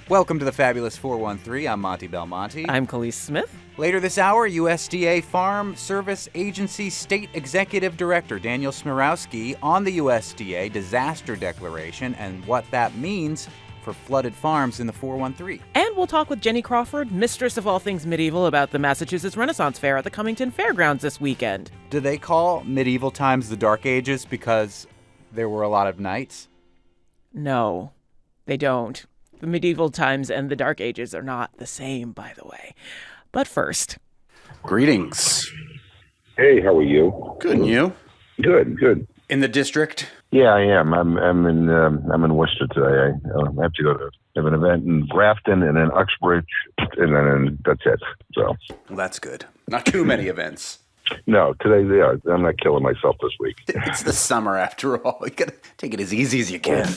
Welcome to the Fabulous 413. I'm Monte Belmonte. I'm Khalees Smith. Later this hour, USDA Farm Service Agency State Executive Director Daniel Smiarowski on the USDA disaster declaration and what that means for flooded farms in the 413. And we'll talk with Jenny Crawford, mistress of all things medieval, about the Massachusetts Renaissance Faire at the Cummington Fairgrounds this weekend. Do they call medieval times the Dark Ages because there were a lot of knights? No, they don't. The medieval times and the Dark Ages are not the same, by the way. But first. Greetings. Hey, how are you? Good, and you? Good. In the district? Yeah, I am. I'm in Worcester today. I have to go to have an event in Grafton and then Uxbridge, and then that's it. So. Well, that's good. Not too many events. No, today, yeah, I'm not killing myself this week. It's the summer after all. You gotta take it as easy as you can.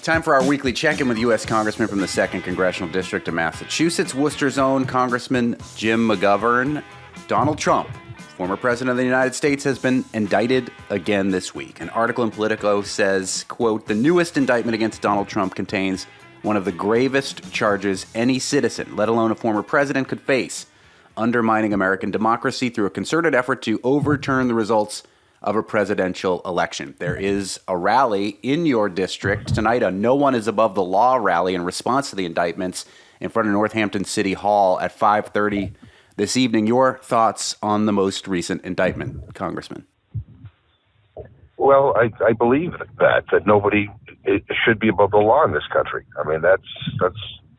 Time for our weekly check-in with U.S. Congressman from the 2nd Congressional District of Massachusetts, Worcester's own Congressman Jim McGovern. Donald Trump, former president of the United States, has been indicted again this week. An article in Politico says, quote, the newest indictment against Donald Trump contains one of the gravest charges any citizen, let alone a former president, could face, undermining American democracy through a concerted effort to overturn the results of a presidential election. There is a rally in your district tonight, a No One is Above the Law rally in response to the indictments in front of Northampton City Hall at 5:30 this evening. Your thoughts on the most recent indictment, Congressman? Well, I believe that nobody should be above the law in this country. I mean, that's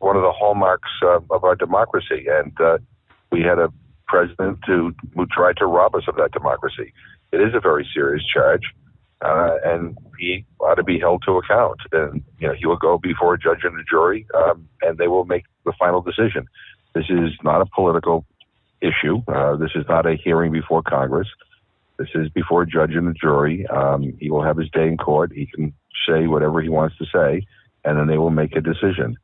one of the hallmarks of our democracy, and we had a president who tried to rob us of that democracy. It is a very serious charge, and he ought to be held to account. And he will go before a judge and a jury, and they will make the final decision. This is not a political issue. This is not a hearing before Congress. This is before a judge and a jury. He will have his day in court. He can say whatever he wants to say, and then they will make a decision.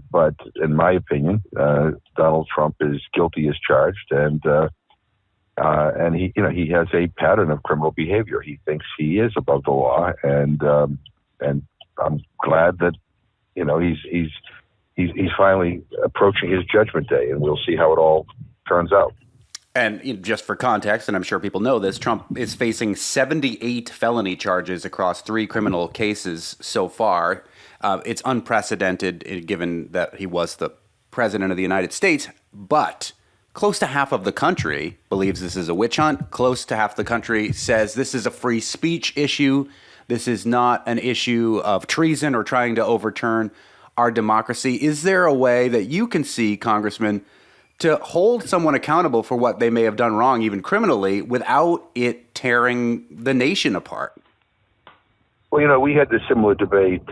But in my opinion, Donald Trump is guilty as charged, and he has a pattern of criminal behavior. He thinks he is above the law, and I'm glad that he's finally approaching his judgment day, and we'll see how it all turns out. And just for context, and I'm sure people know this, Trump is facing 78 felony charges across 3 criminal cases so far. It's unprecedented given that he was the president of the United States, but close to half of the country believes this is a witch hunt. Close to half the country says this is a free speech issue. This is not an issue of treason or trying to overturn our democracy. Is there a way that you can see, Congressman, to hold someone accountable for what they may have done wrong, even criminally, without it tearing the nation apart? Well, we had this similar debate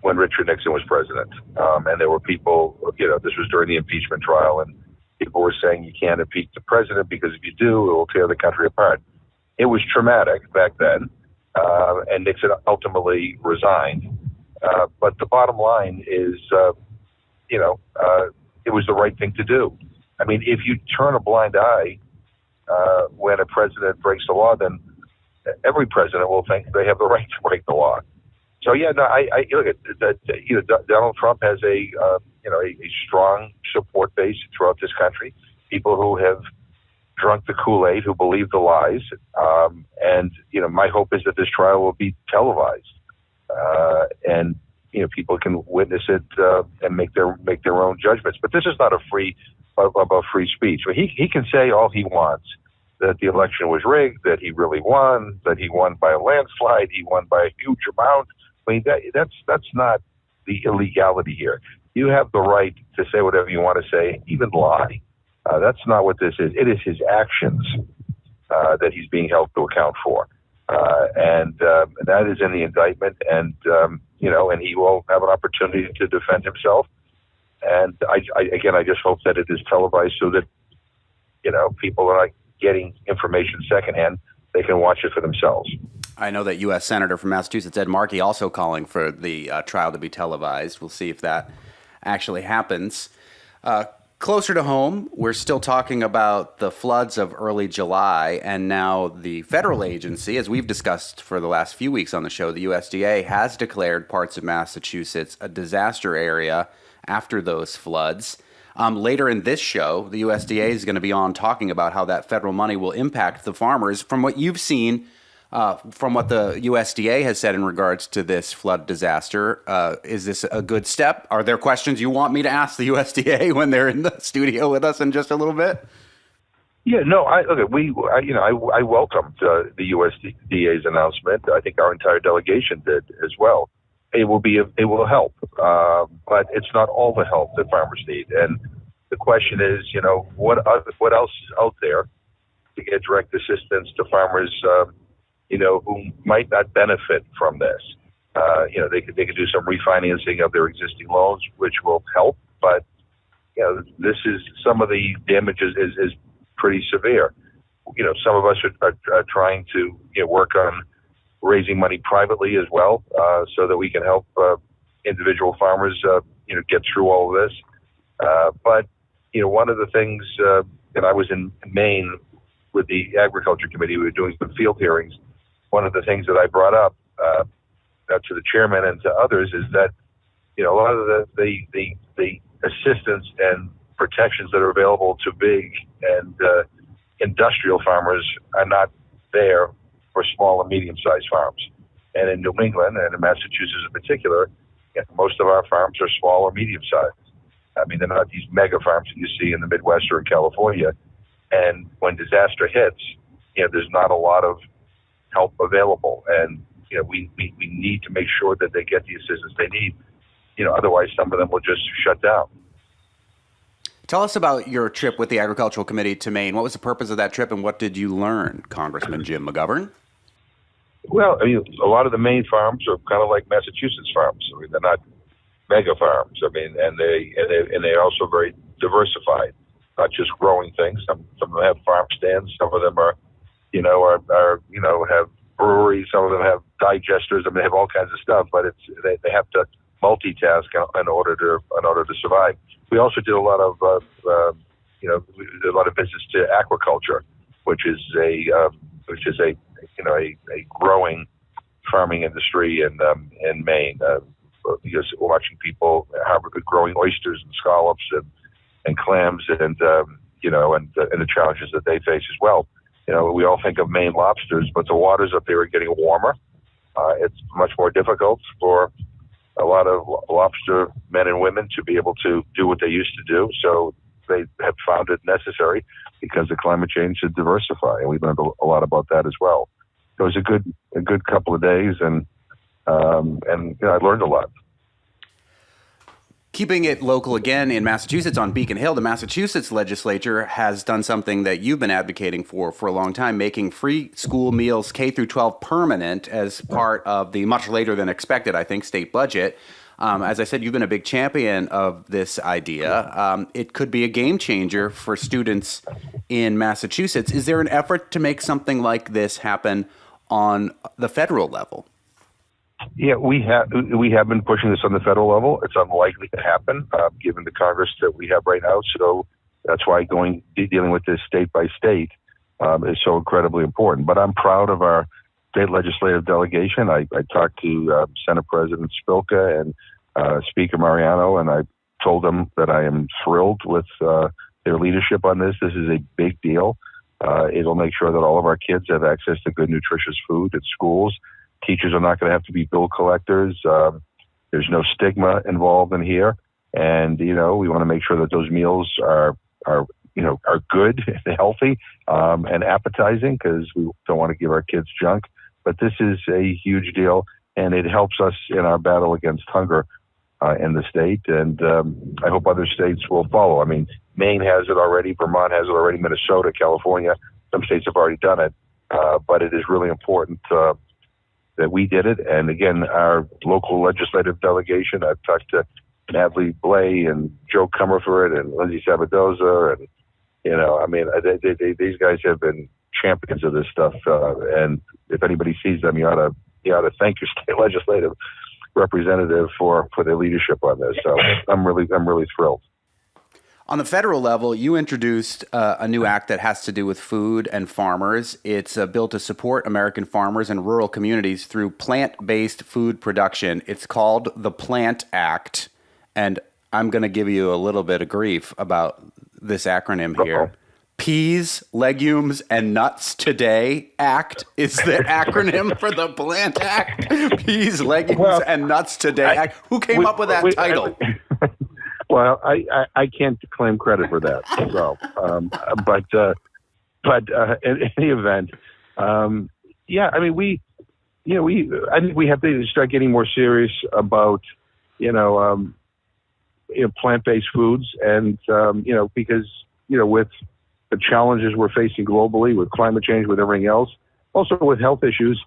when Richard Nixon was president, and there were people, this was during the impeachment trial, and people were saying you can't impeach the president because if you do, it will tear the country apart. It was traumatic back then, and Nixon ultimately resigned. But the bottom line is, it was the right thing to do. I mean, if you turn a blind eye when a president breaks the law, then every president will think they have the right to break the law. So yeah, no, I look at that. Donald Trump has a strong support base throughout this country. People who have drunk the Kool-Aid, who believe the lies, and my hope is that this trial will be televised, and people can witness it and make their own judgments. But this is not about free speech. I mean, he can say all he wants, that the election was rigged, that he really won, that he won by a landslide, he won by a huge amount. I mean, that's not the illegality here. You have the right to say whatever you want to say, even lie. That's not what this is. It is his actions that he's being held to account for. And that is in the indictment, and he will have an opportunity to defend himself. And I just hope that it is televised so that, people are not getting information secondhand. They can watch it for themselves. I know that U.S. Senator from Massachusetts, Ed Markey, also calling for the trial to be televised. We'll see if that actually happens. Closer to home, we're still talking about the floods of early July, and now the federal agency, as we've discussed for the last few weeks on the show, the USDA, has declared parts of Massachusetts a disaster area after those floods. Later in this show, the USDA is going to be on talking about how that federal money will impact the farmers. From what you've seen, from what the USDA has said in regards to this flood disaster, is this a good step? Are there questions you want me to ask the USDA when they're in the studio with us in just a little bit? Yeah, no, I welcomed the USDA's announcement. I think our entire delegation did as well. It will help, but it's not all the help that farmers need. And the question is, what else is out there to get direct assistance to farmers, who might not benefit from this? They could do some refinancing of their existing loans, which will help. But this is some of the damages is pretty severe. Some of us are trying to work on raising money privately as well, so that we can help individual farmers, get through all of this. But one of the things, and I was in Maine with the Agriculture Committee, we were doing some field hearings. One of the things that I brought up to the chairman and to others is that a lot of the assistance and protections that are available to big and industrial farmers are not there for small and medium-sized farms. And in New England and in Massachusetts in particular, most of our farms are small or medium-sized. I mean, they're not these mega farms that you see in the Midwest or in California. And when disaster hits, there's not a lot of help available. And, we need to make sure that they get the assistance they need. Otherwise some of them will just shut down. Tell us about your trip with the Agricultural Committee to Maine. What was the purpose of that trip, and what did you learn, Congressman Jim McGovern? Well, a lot of the Maine farms are kind of like Massachusetts farms. They're not mega farms. And they're also very diversified, not just growing things. Some of them have farm stands. Some of them are have breweries. Some of them have digesters. They have all kinds of stuff. But they have to multitask in order to survive. We also did a lot of business to aquaculture, which is a growing farming industry in Maine. Because we're watching people growing oysters and scallops and clams and the challenges that they face as well. We all think of Maine lobsters, but the waters up there are getting warmer. It's much more difficult for a lot of lobster men and women to be able to do what they used to do. So they have found it necessary because of climate change to diversify. And we learned a lot about that as well. It was a good couple of days, and I learned a lot. Keeping it local again in Massachusetts on Beacon Hill, the Massachusetts legislature has done something that you've been advocating for a long time, making free school meals K through 12 permanent as part of the much later than expected, I think, state budget. As I said, you've been a big champion of this idea. It could be a game changer for students in Massachusetts. Is there an effort to make something like this happen on the federal level? Yeah, we have been pushing this on the federal level. It's unlikely to happen given the Congress that we have right now. So that's why dealing with this state by state is so incredibly important. But I'm proud of our state legislative delegation. I talked to Senate President Spilka and Speaker Mariano, and I told them that I am thrilled with their leadership on this. This is a big deal. It'll make sure that all of our kids have access to good, nutritious food at schools. Teachers are not going to have to be bill collectors. There's no stigma involved in here. And, we want to make sure that those meals are good and healthy and appetizing, because we don't want to give our kids junk. But this is a huge deal, and it helps us in our battle against hunger in the state. And I hope other states will follow. Maine has it already. Vermont has it already. Minnesota, California, some states have already done it. But it is really important that we did it. And again, our local legislative delegation, I've talked to Natalie Blais and Joe Comerford and Lindsay Sabadoza. And, these guys have been champions of this stuff. And if anybody sees them, you ought to thank your state legislative representative for their leadership on this. So I'm really thrilled. On the federal level, you introduced a new act that has to do with food and farmers. It's a bill to support American farmers and rural communities through plant-based food production. It's called the Plant Act. And I'm going to give you a little bit of grief about this acronym here. Uh-oh. Peas, Legumes, and Nuts Today Act is the acronym for the Plant Act. Peas, Legumes, and Nuts Today Act. Who came up with that title? Well, I can't claim credit for that. So, but in any event, yeah, I mean, I think we have to start getting more serious about, plant-based foods, and because with the challenges we're facing globally, with climate change, with everything else, also with health issues,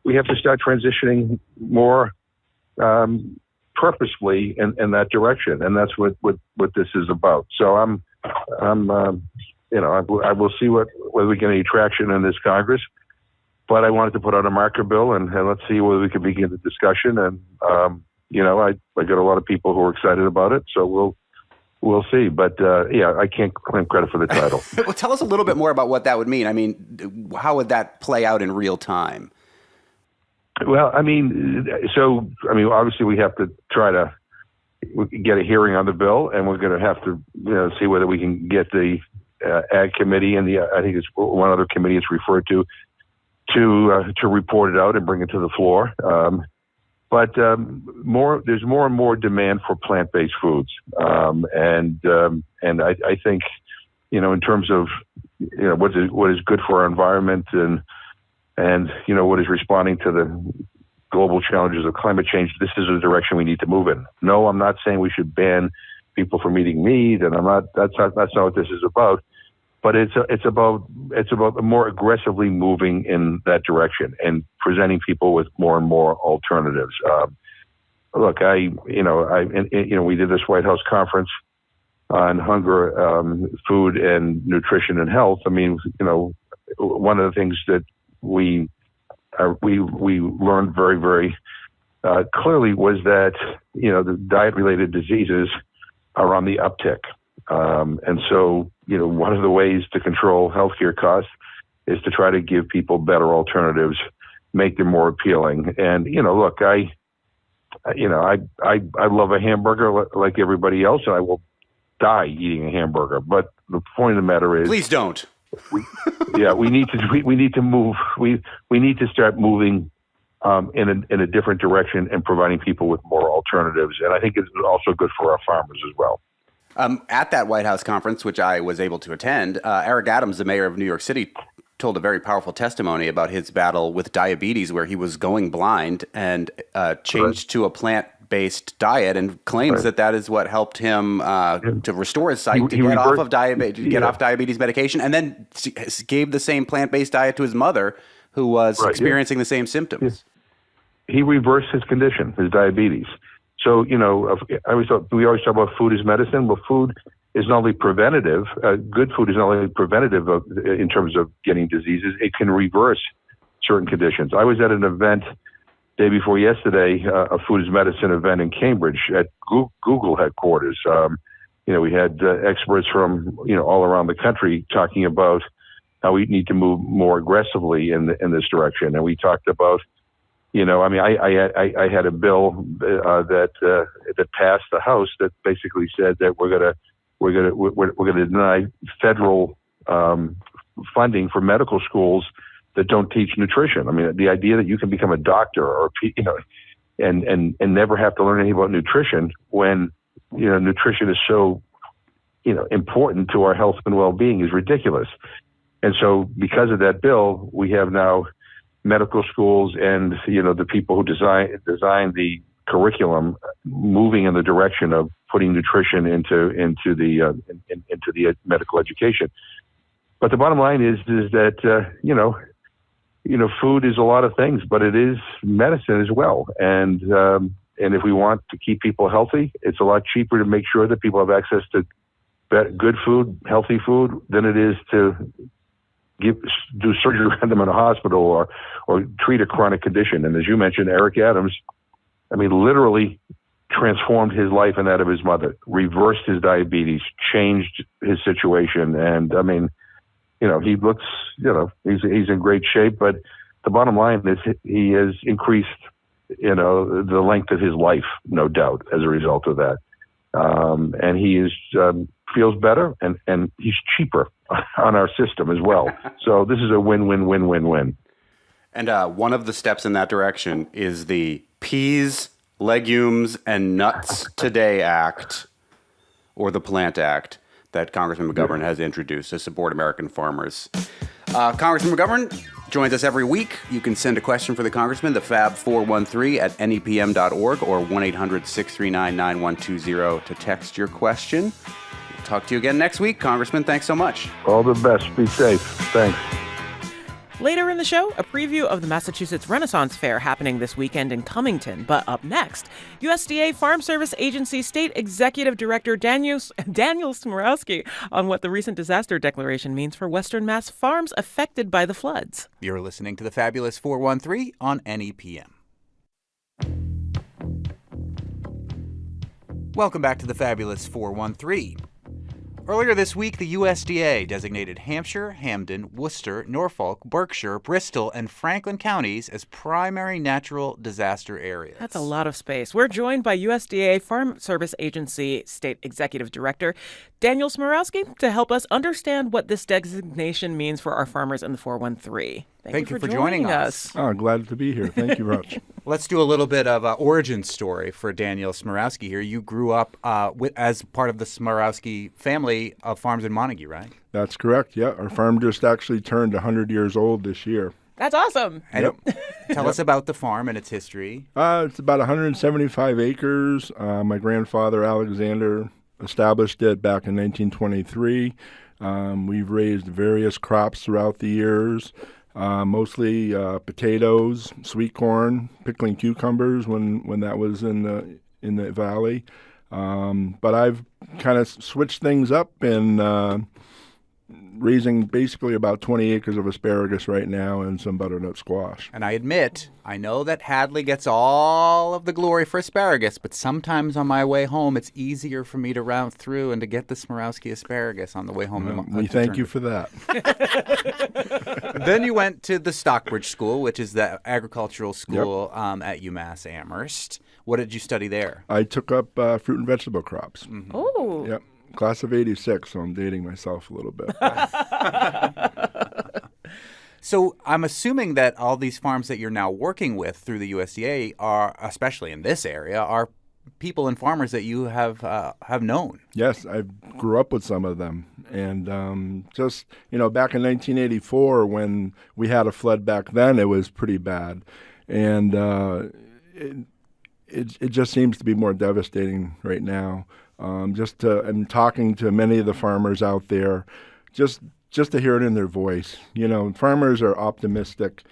we have to start transitioning more purposefully in that direction, and that's what this is about. So I will see whether we get any traction in this Congress, but I wanted to put out a marker bill, and let's see whether we can begin the discussion. And I got a lot of people who are excited about it, so we'll see. But I can't claim credit for the title. Well, tell us a little bit more about what that would mean. I mean, how would that play out in real time? Well, obviously we have to try to get a hearing on the bill, and we're going to have to see whether we can get the Ag Committee and I think it's one other committee it's referred to report it out and bring it to the floor. But there's more and more demand for plant-based foods, and I think in terms of what is good for our environment and what is responding to the global challenges of climate change, this is the direction we need to move in. No, I'm not saying we should ban people from eating meat, and that's not what this is about. But it's about more aggressively moving in that direction and presenting people with more and more alternatives. Look, we did this White House conference on hunger, food, and nutrition and health. I mean, one of the things that we learned very, very clearly was that the diet-related diseases are on the uptick, and so one of the ways to control healthcare costs is to try to give people better alternatives, make them more appealing. And look, I love a hamburger like everybody else, and I will die eating a hamburger. But the point of the matter is, please don't. We need to move. We need to start moving in a different direction and providing people with more alternatives. And I think it's also good for our farmers as well. At that White House conference, which I was able to attend, Eric Adams, the mayor of New York City, told a very powerful testimony about his battle with diabetes, where he was going blind and changed to a plant-based diet, and claims that is what helped him to restore his sight, to get off of diabetes medication, and then gave the same plant-based diet to his mother, who was experiencing the same symptoms. He reversed his condition, his diabetes. So, we always talk about food as medicine. Well, food is not only preventative. Good food is not only preventative in terms of getting diseases. It can reverse certain conditions. I was at an event day before yesterday, a food as medicine event in Cambridge at Google headquarters. We had experts from all around the country talking about how we need to move more aggressively in this direction, and we talked about. I had a bill that passed the House that basically said that we're gonna deny federal funding for medical schools that don't teach nutrition. I mean, the idea that you can become a doctor or and never have to learn anything about nutrition when nutrition is so important to our health and well-being is ridiculous. And so, because of that bill, we have now medical schools and the people who design the curriculum moving in the direction of putting nutrition into the medical education. But the bottom line is that food is a lot of things, but it is medicine as well. And if we want to keep people healthy, it's a lot cheaper to make sure that people have access to good food, healthy food, than it is to do surgery on them in a hospital or treat a chronic condition. And as you mentioned, Eric Adams, literally transformed his life and that of his mother, reversed his diabetes, changed his situation. And he looks, he's in great shape, but the bottom line is he has increased, the length of his life, no doubt, as a result of that. and he is feels better, and he's cheaper on our system as well. So this is a win-win-win-win-win. And one of the steps in that direction is the Peas, Legumes, and Nuts Today Act, or the Plant Act, that Congressman McGovern has introduced to support American farmers. Congressman McGovern joins us every week. You can send a question for the Congressman, the Fab413 at nepm.org or 1-800-639-9120 to text your question. We'll talk to you again next week. Congressman, thanks so much. All the best. Be safe. Thanks. Later in the show, a preview of the Massachusetts Renaissance Faire happening this weekend in Cummington. But up next, USDA Farm Service Agency State Executive Director Daniel Smiarowski on what the recent disaster declaration means for Western Mass farms affected by the floods. You're listening to the Fabulous 413 on NEPM. Welcome back to the Fabulous 413. Earlier this week, the USDA designated Hampshire, Hampden, Worcester, Norfolk, Berkshire, Bristol, and Franklin counties as primary natural disaster areas. That's a lot of space. We're joined by USDA Farm Service Agency State Executive Director Daniel Smiarowski to help us understand what this designation means for our farmers in the 413. Thank you for joining us. Oh, glad to be here. Thank you much. Let's do a little bit of an origin story for Daniel Smiarowski here. You grew up as part of the Smiarowski family of farms in Monte, right? That's correct. Yeah, our farm just actually turned 100 years old this year. That's awesome. And tell us about the farm and its history. It's about 175 acres. My grandfather, Alexander, established it back in 1923. We've raised various crops throughout the years. Mostly potatoes, sweet corn, pickling cucumbers when that was in the valley. But I've kind of switched things up and raising basically about 20 acres of asparagus right now and some butternut squash. And I admit, I know that Hadley gets all of the glory for asparagus, but sometimes on my way home, it's easier for me to round through and to get the Smiarowski asparagus on the way home. We thank you for that. Then you went to the Stockbridge School, which is the agricultural school at UMass Amherst. What did you study there? I took up fruit and vegetable crops. Mm-hmm. Oh. Yep. Class of 86, so I'm dating myself a little bit. So I'm assuming that all these farms that you're now working with through the USDA are, especially in this area, are people and farmers that you have known. Yes, I grew up with some of them. And just, back in 1984 when we had a flood back then, it was pretty bad. And it just seems to be more devastating right now. I'm talking to many of the farmers out there, just to hear it in their voice. Farmers are optimistic,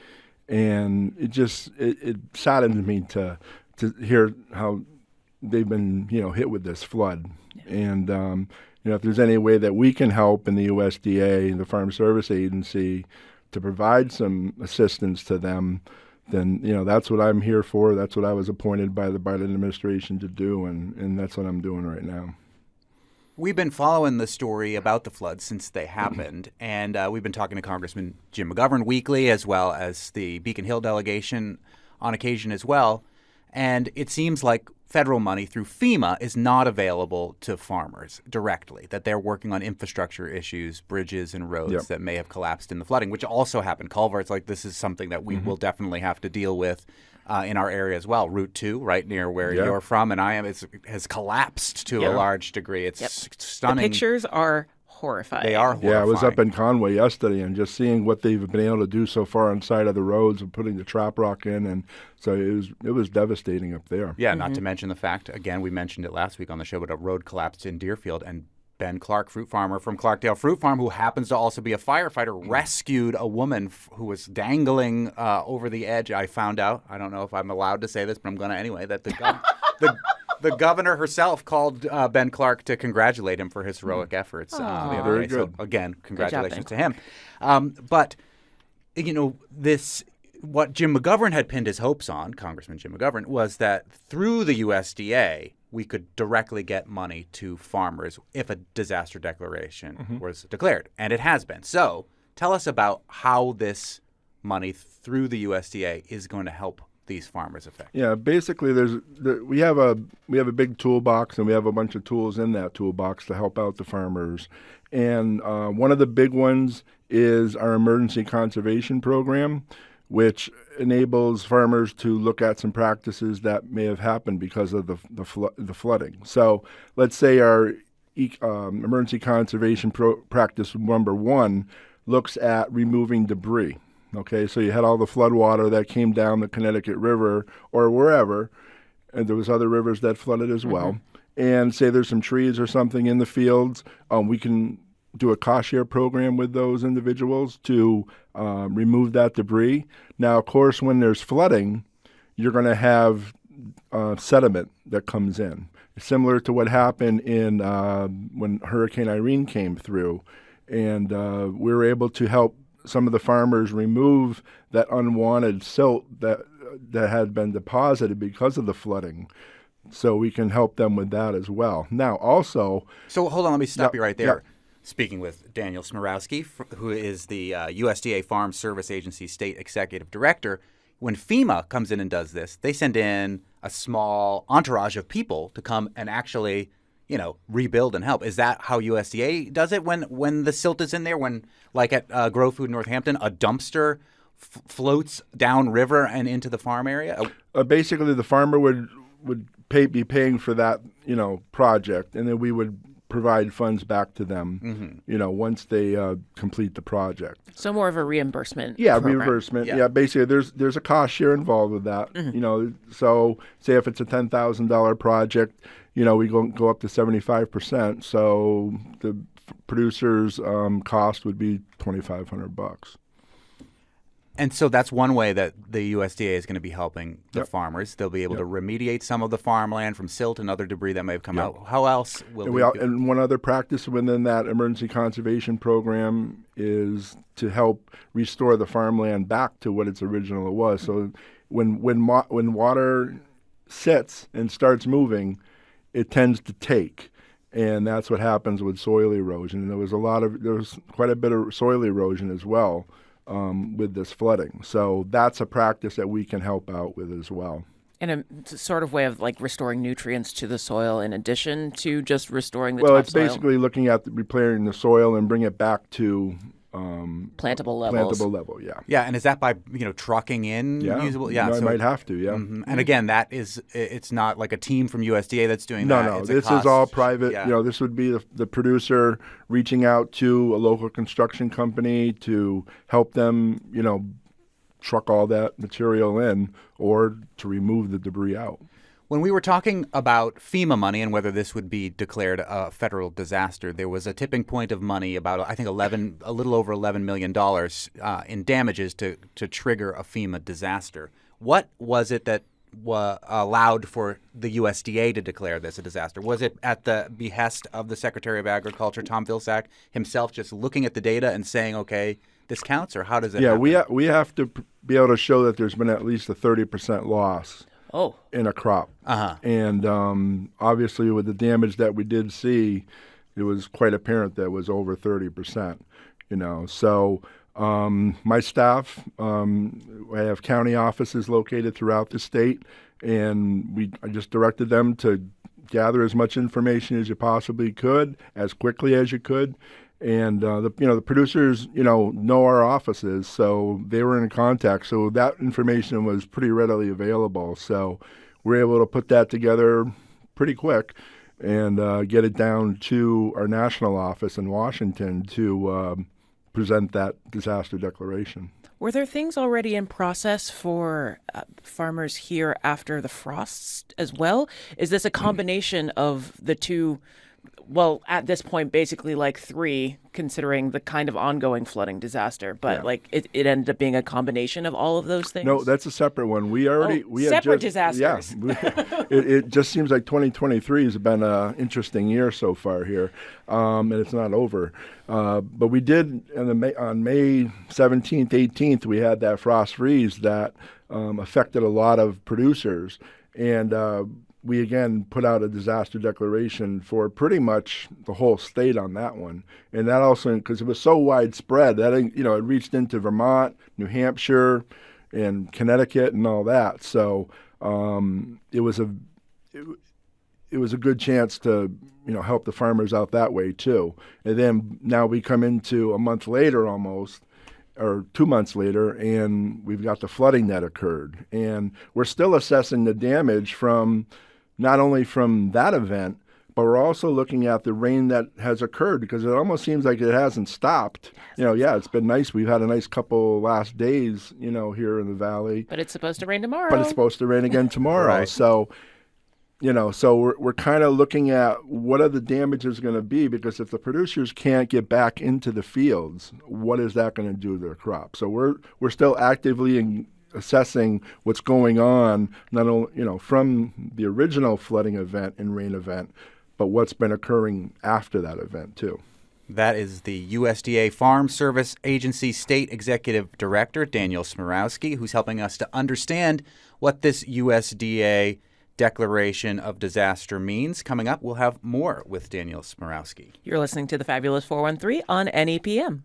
and it saddens me to hear how they've been hit with this flood. And if there's any way that we can help in the USDA, the Farm Service Agency, to provide some assistance to them, then that's what I'm here for. That's what I was appointed by the Biden administration to do, and that's what I'm doing right now. We've been following the story about the floods since they happened, and we've been talking to Congressman Jim McGovern weekly, as well as the Beacon Hill delegation on occasion as well. And it seems like federal money through FEMA is not available to farmers directly, that they're working on infrastructure issues, bridges and roads that may have collapsed in the flooding, which also happened. Culverts, like this is something that we will definitely have to deal with in our area as well. Route 2, right near where you're from and I am, has collapsed to a large degree. It's stunning. The pictures are horrifying. They are horrifying. Yeah, I was up in Conway yesterday and just seeing what they've been able to do so far on the side of the roads and putting the trap rock in, and so it was devastating up there. Yeah, not to mention the fact, again, we mentioned it last week on the show, but a road collapsed in Deerfield, and Ben Clark, fruit farmer from Clarkdale Fruit Farm, who happens to also be a firefighter, rescued a woman who was dangling over the edge. I found out, I don't know if I'm allowed to say this, but I'm going to anyway, that the governor herself called Ben Clark to congratulate him for his heroic efforts the other day. So again, congratulations to him. But what Jim McGovern had pinned his hopes on, Congressman Jim McGovern, was that through the USDA we could directly get money to farmers if a disaster declaration was declared, and it has been. So tell us about how this money through the USDA is going to help these farmers affected? Yeah, basically, we have a big toolbox, and we have a bunch of tools in that toolbox to help out the farmers. And one of the big ones is our emergency conservation program, which enables farmers to look at some practices that may have happened because of the flooding. So let's say our emergency conservation practice number one looks at removing debris. Okay, so you had all the flood water that came down the Connecticut River or wherever, and there was other rivers that flooded as well. And say there's some trees or something in the fields, we can do a cost share program with those individuals to remove that debris. Now, of course, when there's flooding, you're going to have sediment that comes in, similar to what happened in when Hurricane Irene came through, and we were able to help some of the farmers remove that unwanted silt that had been deposited because of the flooding. So we can help them with that as well. Now, also... So hold on, let me stop you right there. Speaking with Daniel Smiarowski, who is the USDA Farm Service Agency State Executive Director. When FEMA comes in and does this, they send in a small entourage of people to come and actually, rebuild and help. Is that how USDA does it when the silt is in there? When, like at Grow Food Northampton, a dumpster floats down river and into the farm area? Basically, the farmer would be paying for that, project, and then we would provide funds back to them, once they complete the project. So more of a reimbursement. Yeah, program. reimbursement. Yeah, basically, there's a cost share involved with that. So say if it's a $10,000 project, we go up to 75%. So the producer's cost would be $2,500. And so that's one way that the USDA is going to be helping the farmers. They'll be able to remediate some of the farmland from silt and other debris that may have come out. How else will we do? And one other practice within that emergency conservation program is to help restore the farmland back to what its original was. So when water sits and starts moving, it tends to take. And that's what happens with soil erosion. And there was quite a bit of soil erosion as well. With this flooding. So that's a practice that we can help out with as well. And a sort of way of like restoring nutrients to the soil in addition to just restoring the topsoil? Well, it's basically looking at repairing the soil and bring it back to plantable levels. Plantable level, yeah. Yeah, and is that by usable? Yeah, Yeah, so might have to, yeah. And again, it's not like a team from USDA that's doing that. No, this is all private. Yeah. This would be the producer reaching out to a local construction company to help them, truck all that material in or to remove the debris out. When we were talking about FEMA money and whether this would be declared a federal disaster, there was a tipping point of money about, I think, a little over $11 million in damages to trigger a FEMA disaster. What was it that allowed for the USDA to declare this a disaster? Was it at the behest of the Secretary of Agriculture, Tom Vilsack, himself just looking at the data and saying, okay, this counts, or how does it happen? we have to be able to show that there's been at least a 30% loss. In a crop. And obviously with the damage that we did see, it was quite apparent that it was over 30%. So my staff, I have county offices located throughout the state, and I just directed them to gather as much information as you possibly could, as quickly as you could. And the producers know our offices, so they were in contact. So that information was pretty readily available. So we're able to put that together pretty quick and get it down to our national office in Washington to present that disaster declaration. Were there things already in process for farmers here after the frosts as well? Is this a combination of the two? Well, at this point, basically like three, considering the kind of ongoing flooding disaster. But it ended up being a combination of all of those things? No, that's a separate one. We separate disasters. Yeah, it just seems like 2023 has been an interesting year so far here, and it's not over. But we did, on May 17th, 18th, we had that frost freeze that affected a lot of producers. And we again put out a disaster declaration for pretty much the whole state on that one. And that also, because it was so widespread, that it reached into Vermont, New Hampshire, and Connecticut and all that. So it was a good chance to help the farmers out that way too. And then now we come into a month later almost, or 2 months later, and we've got the flooding that occurred. And we're still assessing the damage from not only from that event, but we're also looking at the rain that has occurred, because it almost seems like it hasn't stopped. It's been nice. We've had a nice couple last days, here in the valley. But it's supposed to rain tomorrow. But it's supposed to rain again tomorrow. Right. So, so we're kind of looking at what are the damages going to be, because if the producers can't get back into the fields, what is that going to do to their crop? So we're still actively assessing what's going on, not only from the original flooding event and rain event, but what's been occurring after that event too. That is the USDA Farm Service Agency State Executive Director, Daniel Smiarowski, who's helping us to understand what this USDA Declaration of Disaster means. Coming up, we'll have more with Daniel Smiarowski. You're listening to the Fabulous 413 on NEPM.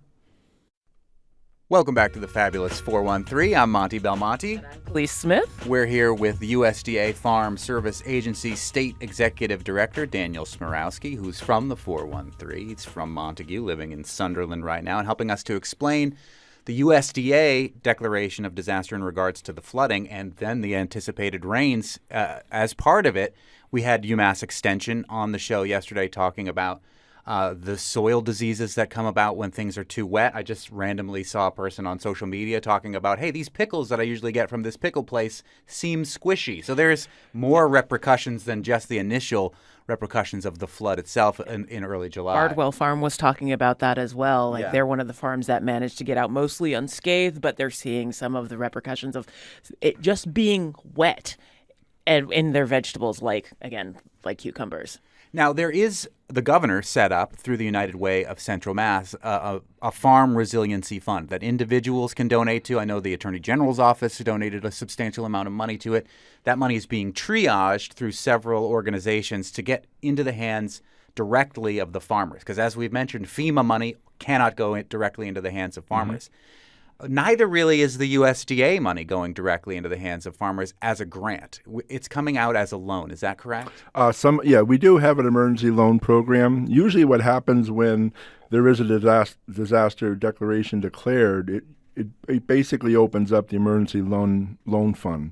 Welcome back to the Fabulous 413. I'm Monte Belmonte. Elise Smith. We're here with the USDA Farm Service Agency State Executive Director, Daniel Smiarowski, who's from the 413. He's from Montague, living in Sunderland right now, and helping us to explain the USDA Declaration of Disaster in regards to the flooding and then the anticipated rains. As part of it, we had UMass Extension on the show yesterday talking about the soil diseases that come about when things are too wet. I just randomly saw a person on social media talking about, hey, these pickles that I usually get from this pickle place seem squishy. So there's more repercussions than just the initial repercussions of the flood itself in early July. Bardwell Farm was talking about that as well. Yeah. They're one of the farms that managed to get out mostly unscathed, but they're seeing some of the repercussions of it just being wet and in their vegetables, like cucumbers. Now, there is the governor set up through the United Way of Central Mass a farm resiliency fund that individuals can donate to. I know the Attorney General's office donated a substantial amount of money to it. That money is being triaged through several organizations to get into the hands directly of the farmers. Because as we've mentioned, FEMA money cannot go directly into the hands of farmers. Mm-hmm. Neither really is the USDA money going directly into the hands of farmers as a grant. It's coming out as a loan. Is that correct? We do have an emergency loan program. Usually what happens when there is a disaster declaration declared, it basically opens up the emergency loan fund.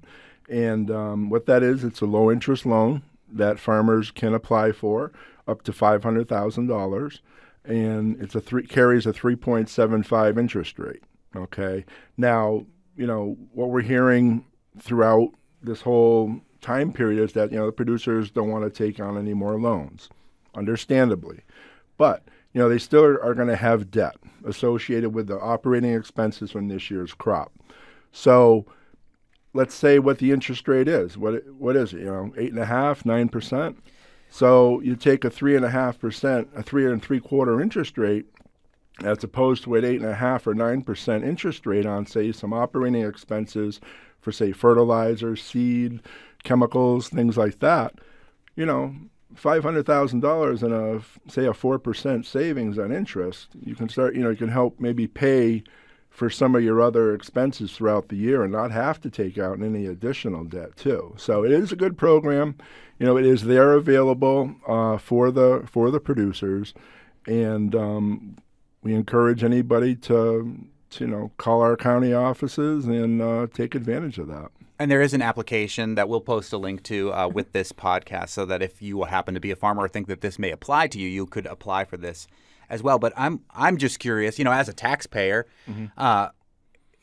And what that is, it's a low-interest loan that farmers can apply for, up to $500,000, and carries a 3.75 interest rate. Okay. Now, what we're hearing throughout this whole time period is that, the producers don't want to take on any more loans, understandably. But, they still are going to have debt associated with the operating expenses from this year's crop. So let's say what the interest rate is. What is it? 8.5%, 9%. So you take a 3.5%, a 3.75% interest rate, as opposed to an 8.5% or 9% interest rate on, say, some operating expenses for, say, fertilizer, seed, chemicals, things like that. $500,000 and a 4% savings on interest, you can start. You can help maybe pay for some of your other expenses throughout the year and not have to take out any additional debt too. So it is a good program. It is there available for the producers, and we encourage anybody to call our county offices and take advantage of that. And there is an application that we'll post a link to with this podcast, so that if you happen to be a farmer or think that this may apply to you, you could apply for this as well. But I'm just curious, as a taxpayer,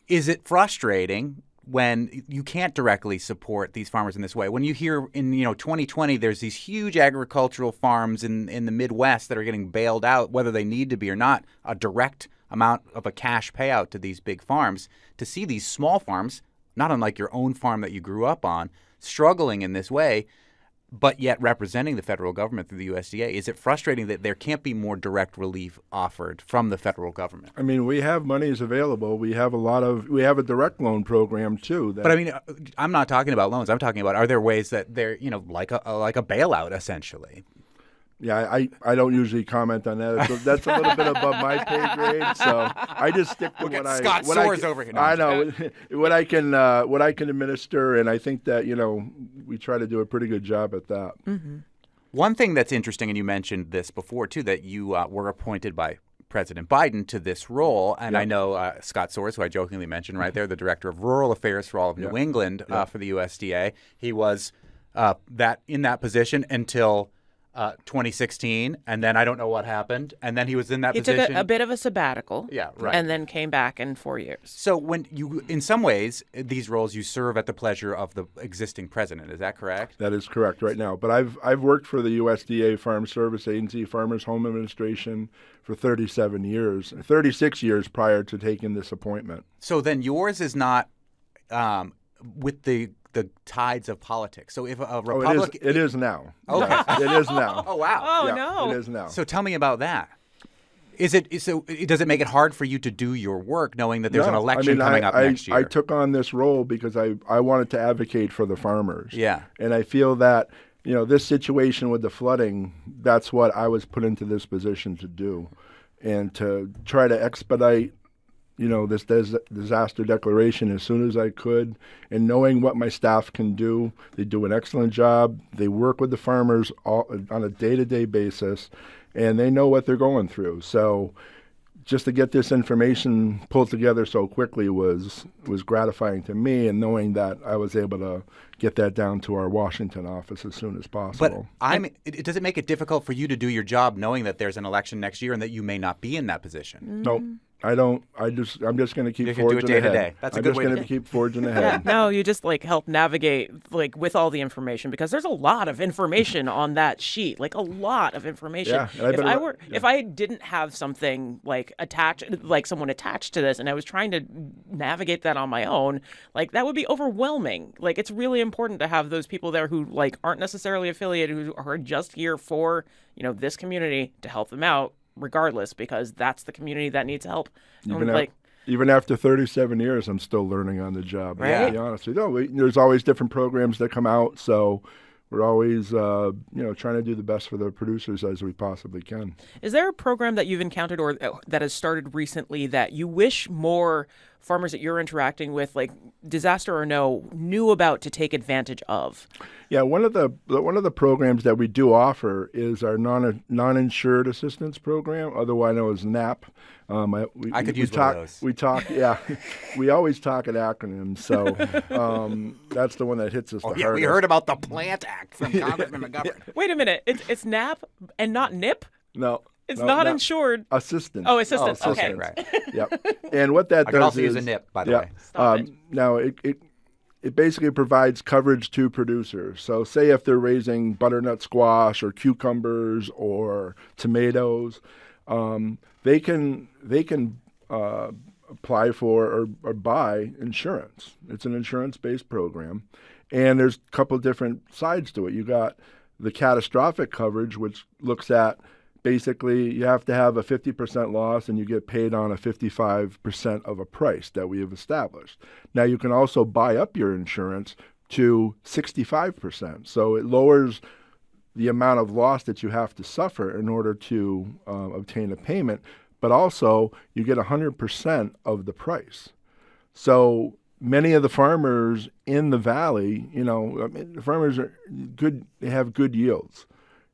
is it frustrating when you can't directly support these farmers in this way? When you hear in 2020, there's these huge agricultural farms in the Midwest that are getting bailed out, whether they need to be or not, a direct amount of a cash payout to these big farms. To see these small farms, not unlike your own farm that you grew up on, struggling in this way, but yet representing the federal government through the USDA, is it frustrating that there can't be more direct relief offered from the federal government? I mean, we have monies available. We have a direct loan program too. But I mean, I'm not talking about loans. I'm talking about, are there ways that they're, like a bailout essentially? Yeah, I don't usually comment on that. That's a little bit above my pay grade, so I just stick to what I. Scott what I Soares can- over here. No, I know what I can administer, and I think that we try to do a pretty good job at that. Mm-hmm. One thing that's interesting, and you mentioned this before too, that you were appointed by President Biden to this role, and I know Scott Soares, who I jokingly mentioned right there, the Director of Rural Affairs for all of New England for the USDA. He was in that position until 2016, and then I don't know what happened, and then he was in that position. He took a bit of a sabbatical, Yeah, right. and then came back in 4 years. So when you, in some ways, these roles you serve at the pleasure of the existing president. Is that correct? That is correct right now. But I've worked for the USDA Farm Service Agency, Farmers Home Administration, for 36 years prior to taking this appointment. So then yours is not with the tides of politics. So if a Republican, it is now. Okay. Yes, it is now. Oh wow. Oh, Yeah, no. it is now. So tell me about that. Does it make it hard for you to do your work knowing that there's an election coming up next year? I took on this role because I wanted to advocate for the farmers. Yeah. And I feel that, this situation with the flooding, that's what I was put into this position to do, and to try to expedite this disaster declaration as soon as I could, and knowing what my staff can do. They do an excellent job. They work with the farmers on a day-to-day basis, and they know what they're going through. So just to get this information pulled together so quickly was gratifying to me, and knowing that I was able to get that down to our Washington office as soon as possible. But does it make it difficult for you to do your job knowing that there's an election next year and that you may not be in that position? Nope. I don't. I'm just going to keep You can do it forging day to ahead. day. That's a good way I'm to just going to keep forging ahead. Yeah, no, you just help navigate with all the information, because there's a lot of information on that sheet, a lot of information. Yeah, and If I didn't have something attached, someone attached to this, and I was trying to navigate that on my own, that would be overwhelming. It's really important to have those people there who aren't necessarily affiliated, who are just here for this community, to help them out, regardless, because that's the community that needs help. Even after 37 years, I'm still learning on the job. Right? To be honest with you, there's always different programs that come out, so we're always trying to do the best for the producers as we possibly can. Is there a program that you've encountered or that has started recently that you wish more farmers that you're interacting with, disaster or no, knew about to take advantage of? Yeah, one of the programs that we do offer is our non-insured assistance program, otherwise known as NAP. I could use one of those. We talk, yeah. We always talk in acronyms, so that's the one that hits us the hardest. We heard about the Plant Act from Congressman McGovern. Wait a minute, it's NAP and not NIP? No. It's not insured. Assistance. Oh, assistance. Okay. Right. Yep. And what that I does could also is, use a nip, by the way. Stop it. Now, it basically provides coverage to producers. So say if they're raising butternut squash or cucumbers or tomatoes, they can apply for or buy insurance. It's an insurance-based program. And there's a couple different sides to it. You got the catastrophic coverage, which looks at basically you have to have a 50% loss and you get paid on a 55% of a price that we have established. Now, you can also buy up your insurance to 65%. So it lowers the amount of loss that you have to suffer in order to obtain a payment, but also you get 100% of the price. So many of the farmers in the valley, the farmers are good, they have good yields.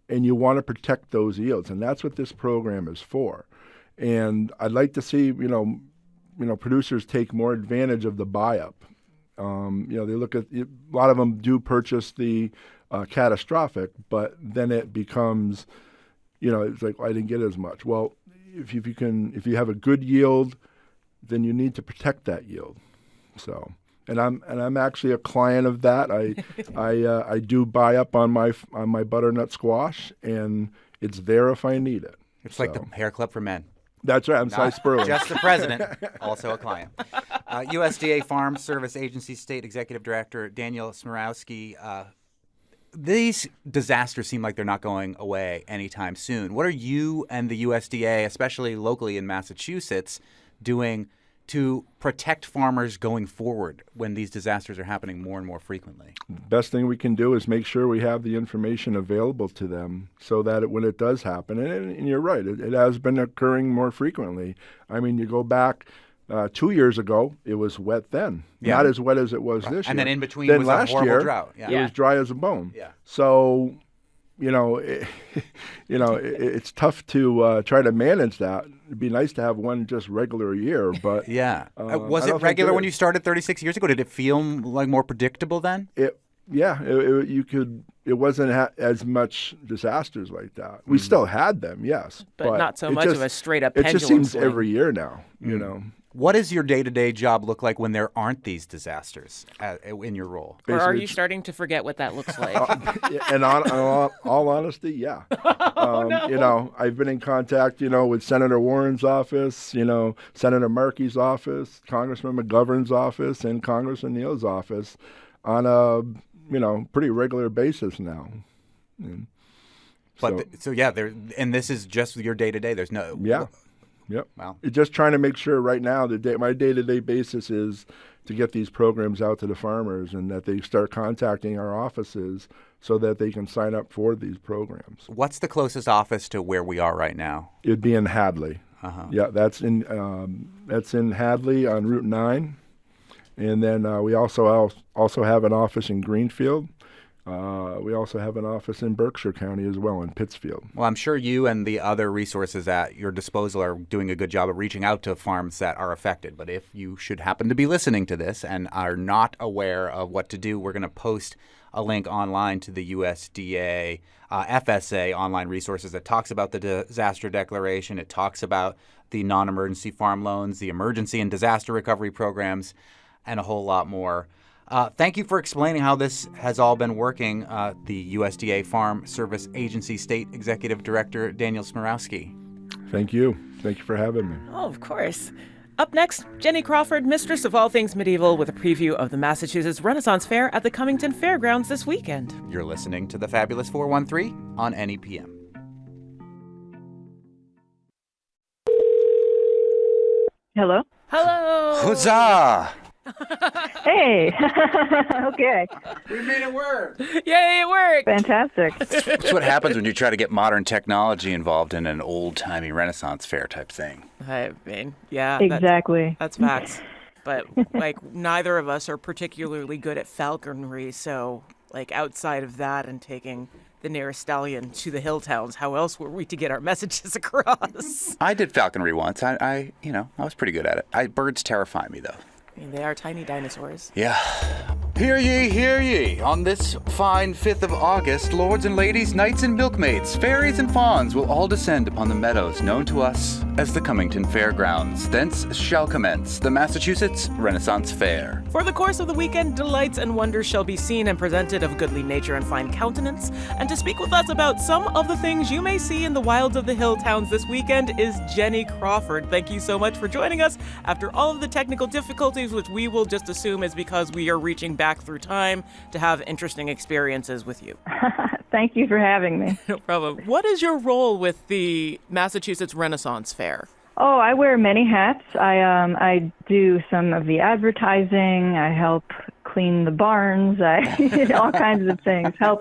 And you want to protect those yields, and that's what this program is for. And I'd like to see, producers take more advantage of the buy-up. They look at a lot of them do purchase the catastrophic, but then it becomes, it's I didn't get as much. Well, if you have a good yield, then you need to protect that yield. So. And I'm actually a client of that. I do buy up on my butternut squash, and it's there if I need it. It's like the hair club for men. That's right. I'm Cy Sperling. Just the president, also a client. USDA Farm Service Agency State Executive Director Daniel Smiarowski. These disasters seem like they're not going away anytime soon. What are you and the USDA, especially locally in Massachusetts, doing to protect farmers going forward when these disasters are happening more and more frequently? Best thing we can do is make sure we have the information available to them so that when it does happen, and you're right, it has been occurring more frequently. I mean, you go back 2 years ago, it was wet then. Yeah. Not as wet as it was this year. And then in between then was last a horrible year, drought. It was dry as a bone. Yeah. So, it's tough to try to manage that. It'd be nice to have one just regular year, but Yeah. Was I it don't think regular it when is. you started 36 years ago? Did it feel like more predictable then? It wasn't as much disasters like that. We still had them, yes, But not so it much just, of a straight-up It pendulum just seems swing. every year now, you know. What does your day-to-day job look like when there aren't these disasters in your role? Or are Basically, you starting to forget what that looks like? And on all honesty, yeah. I've been in contact, with Senator Warren's office, Senator Markey's office, Congressman McGovern's office, and Congressman Neal's office on a pretty regular basis now. And and this is just your day-to-day. There's no Yep. Wow. It's just trying to make sure right now my day-to-day basis is to get these programs out to the farmers and that they start contacting our offices so that they can sign up for these programs. What's the closest office to where we are right now? It'd be in Hadley. Uh-huh. Yeah, that's in Hadley on Route 9, and then we also have an office in Greenfield. We also have an office in Berkshire County as well, in Pittsfield. Well, I'm sure you and the other resources at your disposal are doing a good job of reaching out to farms that are affected. But if you should happen to be listening to this and are not aware of what to do, we're going to post a link online to the USDA FSA online resources that talks about the disaster declaration. It talks about the non-emergency farm loans, the emergency and disaster recovery programs, and a whole lot more. Thank you for explaining how this has all been working. The USDA Farm Service Agency State Executive Director, Daniel Smiarowski. Thank you. Thank you for having me. Oh, of course. Up next, Jenny Crawford, mistress of all things medieval, with a preview of the Massachusetts Renaissance Fair at the Cummington Fairgrounds this weekend. You're listening to the Fabulous 413 on NEPM. Hello? Hello! Huzzah! Hey! Okay. We made it work! Yay, it worked! Fantastic. That's what happens when you try to get modern technology involved in an old-timey Renaissance fair type thing. I mean, yeah. Exactly. That's facts. But, neither of us are particularly good at falconry, so, outside of that and taking the nearest stallion to the hill towns, how else were we to get our messages across? I did falconry once. I was pretty good at it. Birds terrify me, though. I mean, they are tiny dinosaurs. Yeah. Hear ye, on this fine 5th of August, lords and ladies, knights and milkmaids, fairies and fawns will all descend upon the meadows known to us as the Cummington Fairgrounds. Thence shall commence the Massachusetts Renaissance Fair. For the course of the weekend, delights and wonders shall be seen and presented of goodly nature and fine countenance. And to speak with us about some of the things you may see in the wilds of the hill towns this weekend is Jenny Crawford. Thank you so much for joining us after all of the technical difficulties, which we will just assume is because we are reaching back through time to have interesting experiences with you. Thank you for having me. No problem. What is your role with the Massachusetts Renaissance Fair? Oh, I wear many hats. I do some of the advertising. I help clean the barns. I all kinds of things. Help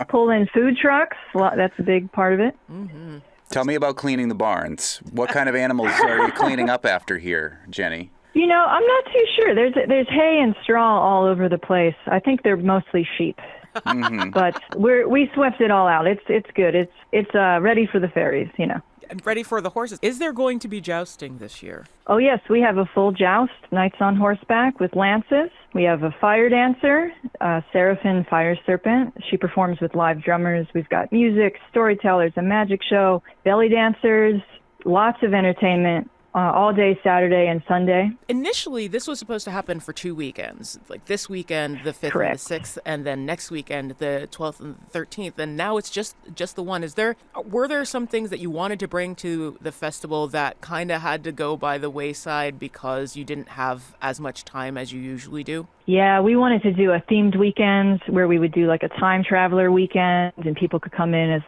pull in food trucks. That's a big part of it. Mm-hmm. Tell me about cleaning the barns. What kind of animals are you cleaning up after here, Jenny? I'm not too sure. There's hay and straw all over the place. I think they're mostly sheep. Mm-hmm. But we swept it all out. It's good. It's ready for the fairies, And ready for the horses. Is there going to be jousting this year? Oh, yes. We have a full joust, knights on horseback with lances. We have a fire dancer, Seraphim Fire Serpent. She performs with live drummers. We've got music, storytellers, a magic show, belly dancers, lots of entertainment. All day Saturday and Sunday. Initially, this was supposed to happen for 2 weekends, like this weekend, the 5th Correct. and the 6th, and then next weekend, the 12th and the 13th, and now it's just the one. Were there some things that you wanted to bring to the festival that kind of had to go by the wayside because you didn't have as much time as you usually do? Yeah, we wanted to do a themed weekend where we would do like a time traveler weekend and people could come in as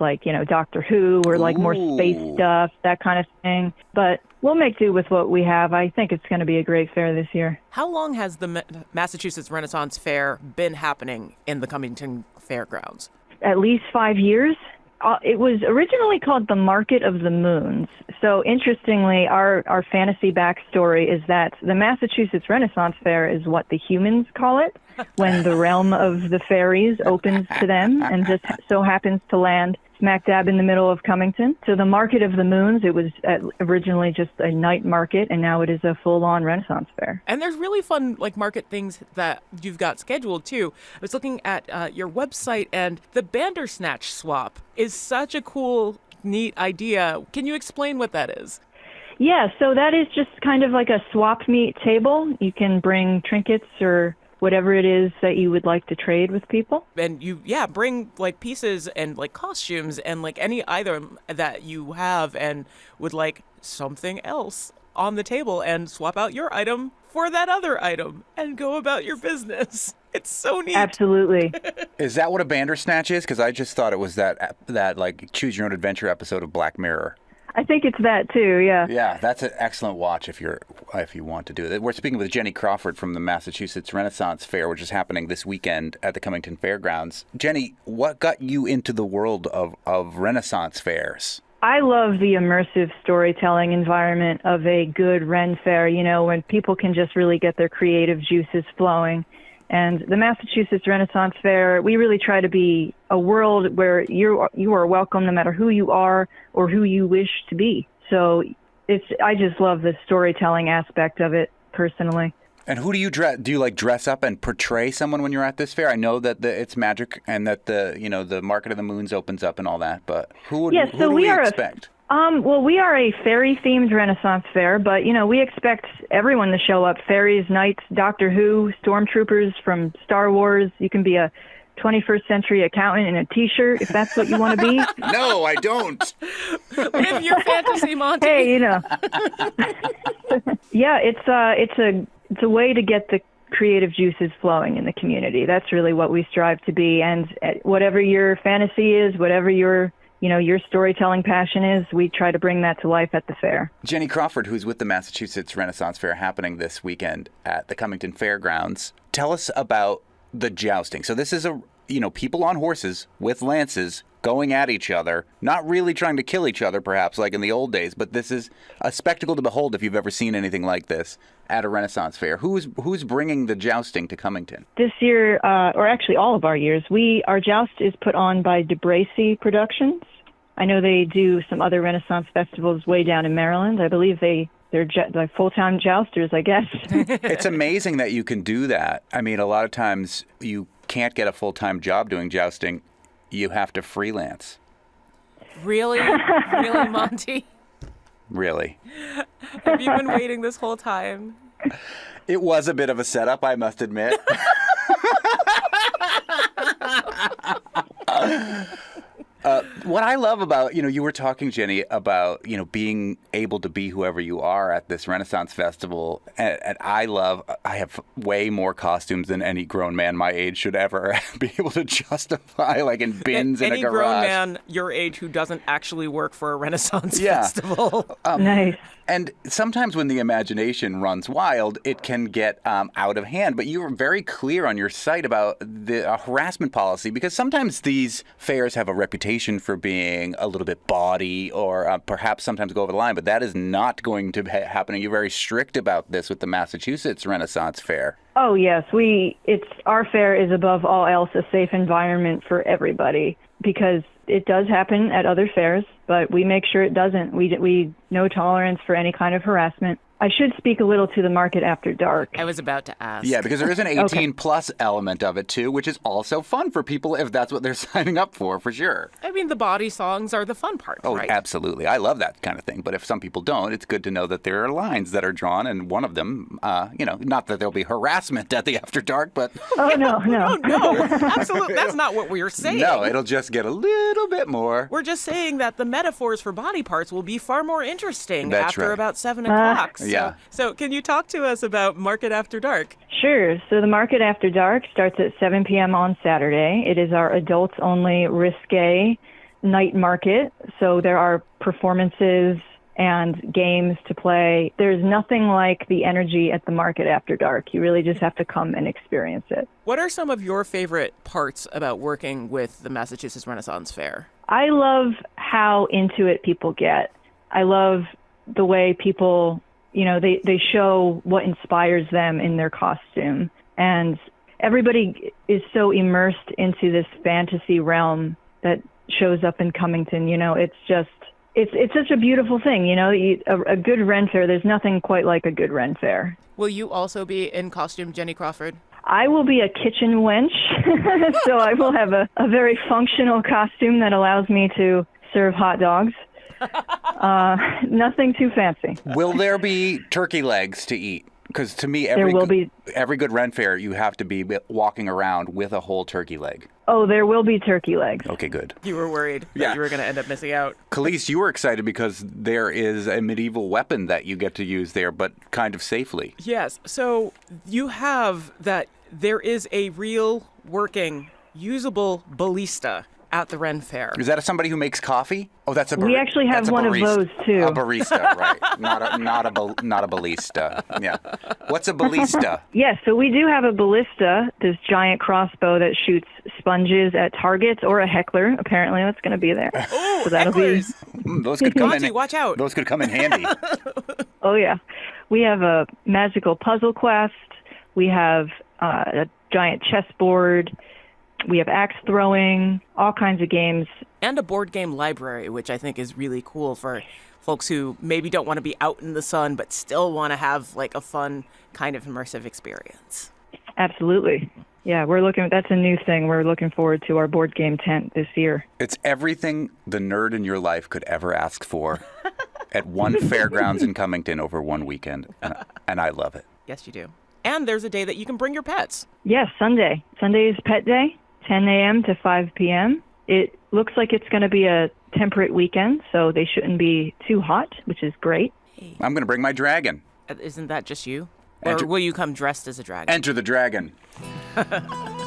Doctor Who or more space stuff, that kind of thing. But we'll make do with what we have. I think it's going to be a great fair this year. How long has the Massachusetts Renaissance Fair been happening in the Cummington Fairgrounds? At least 5 years. It was originally called the Market of the Moons. So interestingly, our fantasy backstory is that the Massachusetts Renaissance Fair is what the humans call it when the realm of the fairies opens to them and just so happens to land smack dab in the middle of Cummington. So the Market of the Moons, it was originally just a night market, and now it is a full-on Renaissance Fair. And there's really fun market things that you've got scheduled too. I was looking at your website, and the Bandersnatch swap is such a cool, neat idea. Can you explain what that is? Yeah, so that is just kind of like a swap meet table. You can bring trinkets or whatever it is that you would like to trade with people. And you, bring pieces and costumes and any item that you have and would like something else on the table and swap out your item for that other item and go about your business. It's so neat. Absolutely. Is that what a Bandersnatch is? Because I just thought it was that Choose Your Own Adventure episode of Black Mirror. I think it's that too, yeah. Yeah, that's an excellent watch if you want to do it. We're speaking with Jenny Crawford from the Massachusetts Renaissance Fair, which is happening this weekend at the Cummington Fairgrounds. Jenny, what got you into the world of Renaissance fairs? I love the immersive storytelling environment of a good Ren Fair, when people can just really get their creative juices flowing. And the Massachusetts Renaissance Fair, we really try to be a world where you are welcome no matter who you are or who you wish to be. So I just love the storytelling aspect of it personally. And who do you dress? Do you dress up and portray someone when you're at this fair? I know that it's magic and that the Market of the Moons opens up and all that, but who do we expect? Well, we are a fairy-themed Renaissance Fair, but, we expect everyone to show up. Fairies, knights, Doctor Who, stormtroopers from Star Wars. You can be a 21st century accountant in a T-shirt if that's what you want to be. No, I don't. Live your fantasy, Monte. Hey, Yeah, it's a way to get the creative juices flowing in the community. That's really what we strive to be. And whatever your fantasy is, whatever your storytelling passion is, we try to bring that to life at the fair. Jenny Crawford, who's with the Massachusetts Renaissance Fair happening this weekend at the Cummington Fairgrounds. Tell us about the jousting. So this is people on horses with lances going at each other, not really trying to kill each other, perhaps like in the old days, but this is a spectacle to behold if you've ever seen anything like this at a Renaissance Fair. Who's bringing the jousting to Cummington? This year, or actually all of our years, our joust is put on by DeBracy Productions. I know they do some other Renaissance festivals way down in Maryland. I believe they're like full-time jousters, I guess. It's amazing that you can do that. I mean, a lot of times you can't get a full-time job doing jousting. You have to freelance. Really? Really, Monte? Really. Have you been waiting this whole time? It was a bit of a setup, I must admit. What I love about, you were talking, Jenny, about, being able to be whoever you are at this Renaissance Festival. And I have way more costumes than any grown man my age should ever be able to justify, in bins in a garage. Any grown man your age who doesn't actually work for a Renaissance festival. Nice. And sometimes when the imagination runs wild, it can get out of hand. But you were very clear on your site about the harassment policy, because sometimes these fairs have a reputation for being a little bit bawdy or perhaps sometimes go over the line. But that is not going to happen. You're very strict about this with the Massachusetts Renaissance Fair. Oh, yes. Our fair is above all else a safe environment for everybody, because it does happen at other fairs, but we make sure it doesn't. We no tolerance for any kind of harassment. I should speak a little to the market after dark. I was about to ask. Yeah, because there is an 18-plus element of it, too, which is also fun for people if that's what they're signing up for sure. I mean, the body songs are the fun part, right? Oh, absolutely. I love that kind of thing. But if some people don't, it's good to know that there are lines that are drawn, and one of them, not that there'll be harassment at the after dark, but... Oh, no. No, absolutely. That's not what we're saying. No, it'll just get a little bit more. We're just saying that the metaphors for body parts will be far more interesting after about 7 o'clock. Yeah. So can you talk to us about Market After Dark? Sure. So the Market After Dark starts at 7 p.m. on Saturday. It is our adults-only risque night market. So there are performances and games to play. There's nothing like the energy at the market after dark. You really just have to come and experience it. What are some of your favorite parts about working with the Massachusetts Renaissance Fair? I love how into it people get. I love the way people, they show what inspires them in their costume. And everybody is so immersed into this fantasy realm that shows up in Cummington. It's just, it's such a beautiful thing. A good Ren Fair, there's nothing quite like a good Ren Fair. Will you also be in costume, Jenny Crawford? I will be a kitchen wench, so I will have a very functional costume that allows me to serve hot dogs. Nothing too fancy. Will there be turkey legs to eat? Because to me, every good Ren Fair, you have to be walking around with a whole turkey leg. Oh, there will be turkey legs. Okay, good. You were worried that you were going to end up missing out. Khalees, you were excited because there is a medieval weapon that you get to use there, but kind of safely. Yes. So you have that there is a real working, usable ballista at the Ren Fair. Is that somebody who makes coffee? Oh, that's a barista. We actually have one of those too. A barista, right? Not a ballista. Yeah. What's a ballista? Yes, so we do have a ballista, this giant crossbow that shoots sponges at targets, or a heckler. Apparently, that's going to be there. Oh, so that'll hecklers. Those could come Monte, in. watch out. Those could come in handy. Oh yeah, we have a magical puzzle quest. We have a giant chessboard. We have axe throwing, all kinds of games. And a board game library, which I think is really cool for folks who maybe don't want to be out in the sun, but still want to have like a fun kind of immersive experience. Absolutely. Yeah, that's a new thing. We're looking forward to our board game tent this year. It's everything the nerd in your life could ever ask for at one fairgrounds in Cummington over one weekend. And I love it. Yes, you do. And there's a day that you can bring your pets. Yes, Sunday. Sunday is pet day. 10 a.m. to 5 p.m. It looks like it's going to be a temperate weekend, so they shouldn't be too hot, which is great. I'm going to bring my dragon. Isn't that just you? Or will you come dressed as a dragon? Enter the dragon.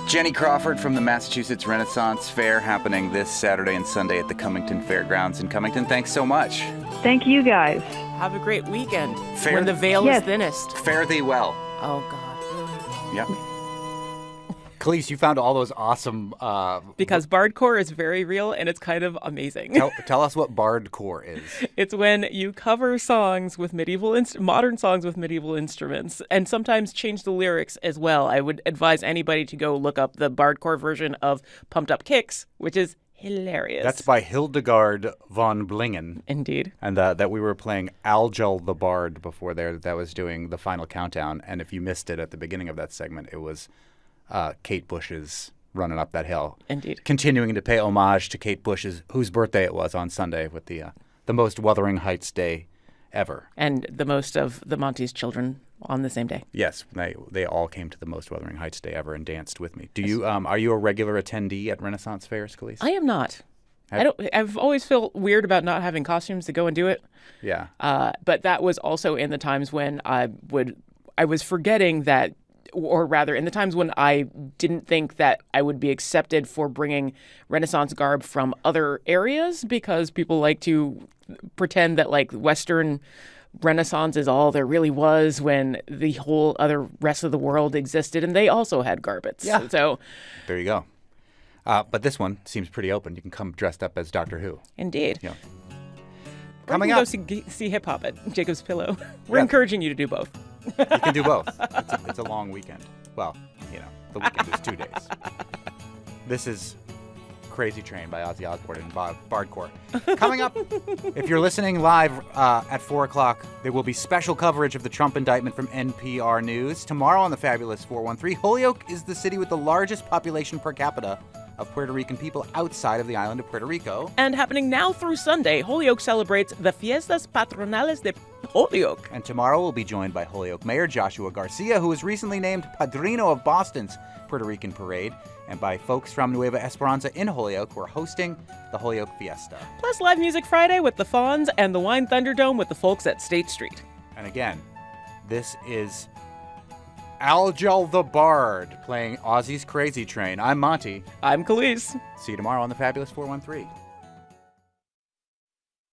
Jenny Crawford from the Massachusetts Renaissance Fair, happening this Saturday and Sunday at the Cummington Fairgrounds in Cummington. Thanks so much. Thank you, guys. Have a great weekend. When the veil is thinnest. Fare thee well. Oh, God, really? Yep. Khalees, you found all those awesome... Because bardcore is very real, and it's kind of amazing. Tell us what bardcore is. It's when you cover songs with modern songs with medieval instruments, and sometimes change the lyrics as well. I would advise anybody to go look up the bardcore version of Pumped Up Kicks, which is hilarious. That's by Hildegard von Blingen. Indeed. And that we were playing Algel the Bard before there that was doing the final countdown. And if you missed it at the beginning of that segment, it was... Kate Bush's Running Up That Hill. Indeed. Continuing to pay homage to Kate Bush's, whose birthday it was on Sunday, with the most Wuthering Heights day ever. And the most of the Monte's children on the same day. Yes, they all came to the most Wuthering Heights day ever and danced with me. Do you are you a regular attendee at Renaissance Fairs, Khalees? I am not. I've always felt weird about not having costumes to go and do it. Yeah. But that was also in the times when I was forgetting that, or rather, in the times when I didn't think that I would be accepted for bringing Renaissance garb from other areas, because people like to pretend that like Western Renaissance is all there really was, when the whole other rest of the world existed and they also had garbets. Yeah. So there you go. But this one seems pretty open. You can come dressed up as Doctor Who. Indeed. Yeah. Coming up, go see hip hop at Jacob's Pillow. We're encouraging you to do both. You can do both. It's a long weekend. Well, the weekend is 2 days. This is Crazy Train by Ozzy Osbourne and Bardcore. Coming up, if you're listening live at 4 o'clock, there will be special coverage of the Trump indictment from NPR News. Tomorrow on the Fabulous 413, Holyoke is the city with the largest population per capita of Puerto Rican people outside of the island of Puerto Rico. And happening now through Sunday, Holyoke celebrates the Fiestas Patronales de Holyoke. And tomorrow we'll be joined by Holyoke Mayor Joshua Garcia, who was recently named Padrino of Boston's Puerto Rican Parade, and by folks from Nueva Esperanza in Holyoke, who are hosting the Holyoke Fiesta. Plus Live Music Friday with the Fawns and the Wine Thunderdome with the folks at State Street. And again, this is Algel the Bard playing Ozzy's Crazy Train. I'm Monte. I'm Khalees. See you tomorrow on the Fabulous 413.